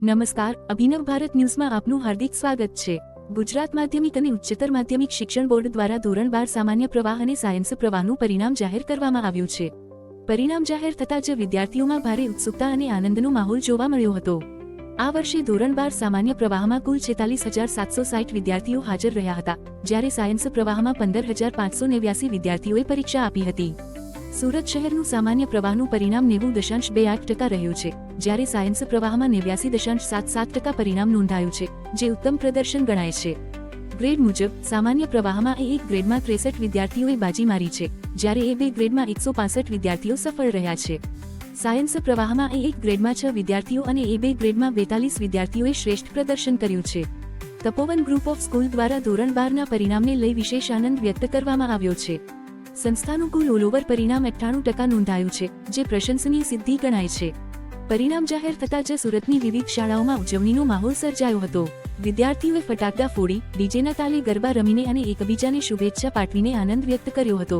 નમસ્કાર, અભિનવ ભારત ન્યૂઝમાં આપનું હાર્દિક સ્વાગત છે। ગુજરાત માધ્યમિક અને ઉચ્ચતર માધ્યમિક શિક્ષણ બોર્ડ દ્વારા ધોરણ 12 સામાન્ય પ્રવાહ અને સાયન્સ પ્રવાહનું પરિણામ જાહેર કરવામાં આવ્યું છે। પરિણામ જાહેર થતાં જ વિદ્યાર્થીઓમાં ભારે ઉત્સુકતા અને આનંદનો માહોલ જોવા મળ્યો હતો। આ વર્ષે ધોરણ 12 સામાન્ય પ્રવાહમાં કુલ 46,760 વિદ્યાર્થીઓ હાજર રહ્યા હતા, જ્યારે સાયન્સ પ્રવાહમાં 15,589 વિદ્યાર્થીઓએ પરીક્ષા આપી હતી। સુરત શહેરનું સામાન્ય પ્રવાહનું પરિણામ 90.28% રહ્યું છે, જ્યારે સાયન્સ પ્રવાહમાં 89.77% પરિણામ નોંધાયું છે, જે ઉત્તમ પ્રદર્શન ગણાય છે। ગ્રેડ મુજબ સામાન્ય પ્રવાહમાં A1 ગ્રેડમાં 63 વિદ્યાર્થીઓએ બાજી મારી છે, જ્યારે A2 ગ્રેડમાં 165 વિદ્યાર્થીઓ સફળ રહ્યા છે। સાયન્સ પ્રવાહમાં A1 ગ્રેડમાં 6 વિદ્યાર્થીઓ અને A2 ગ્રેડમાં 42 વિદ્યાર્થીઓએ શ્રેષ્ઠ પ્રદર્શન કર્યું છે। તપોવન ગ્રુપ ઓફ સ્કૂલ દ્વારા ધોરણ 12ના પરિણામને લઈ વિશેષ આનંદ વ્યક્ત કરવામાં આવ્યો છે। સંસ્થાનું કુલ ઓલ ઓવર પરિણામ 98% નોંધાયું છે, જે પ્રશંસનીય સિદ્ધિ ગણાય છે। પરિણામ જાહેર થતાં જ સુરતની વિવિધ શાળાઓમાં ઉજવણીનો માહોલ સર્જાયો હતો। વિદ્યાર્થીઓએ ફટાકડા ફોડી, ડીજેના તાલે ગરબા રમીને અને એકબીજાને શુભેચ્છા પાઠવીને આનંદ વ્યક્ત કર્યો હતો।